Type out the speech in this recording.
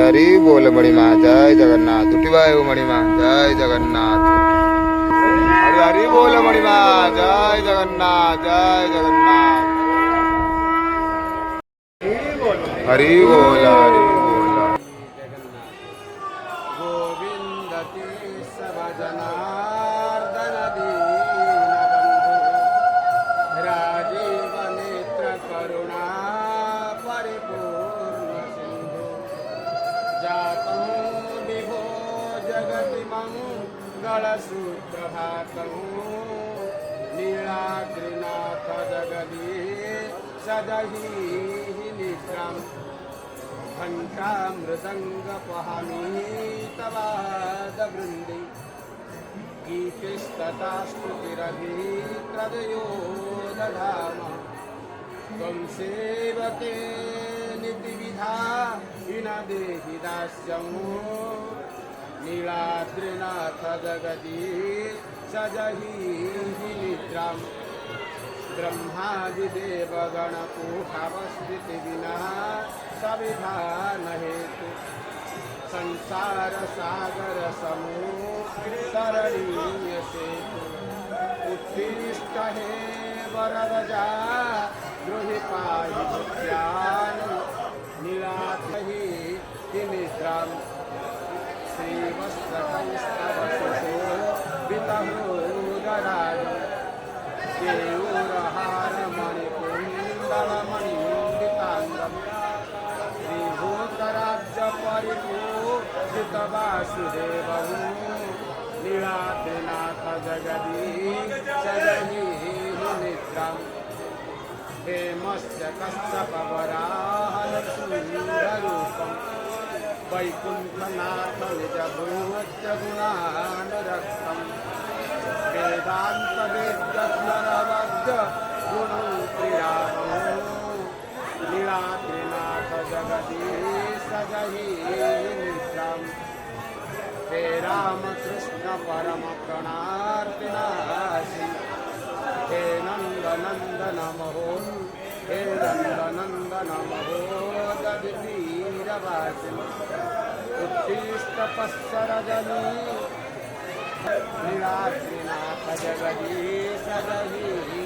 हरि बोल मणिमा जय जगन्नाथ उठिबाय मणिमा जय जगन्नाथ हरि हरि बोल मणिमा जय जगन्नाथ जय जगन्नाथ हरि बोल हरि बोल गोविंद केशव जनार्दन दीनबंधु राजीव नेत्र करुणा परिपूर्ण सिंधु जातं विभो जगति मंगल सुप्रभातं नीलाद्रिनाथ जगदीश सदहि निद्राम् घंटा मृदंग पहामी तवादवृंदे गीतिस्तथा स्तुतिरभित्रदयो दधाम त्वं सेवके नितिविधा विना देहि दास्यं नीलाद्रिनाथ जगदीश सजहि निद्राम् ब्रह्मादिदेवगणपूषावस्थिति विना सविधान हेतु संसार सागर समूह सेतु उत्तिष्ठ हे वरदजा द्रोहि पाहि भक्त्यान् नीलाद्रि निद्रां श्रीवत्सकौस्तव वितहोदराज केयूरहार मणिकुण्डलमण्डिताङ्गम् श्रीभूतराज्य परिपूजित वासुदेवं नीलाद्रिनाथ जगदीश सजहि निद्राम् हेमस्य कश्यपवराहनसूररूपम् वैकुण्ठनाथ निजभूत्य गुणानुरक्तम् वेदांत वेद्यनरवद्य गुणप्रियामो नीलाद्रिनाथ जगदीश सजहि निद्राम् हे रामकृष्ण परम प्रणार्तिनाशि हे नन्दनन्दन महो हे नन्दनन्दन महोदधिवीरवासिन् उत्तिष्ठ पश्यरजनी नीलाद्रिनाथ जगदीश सजहि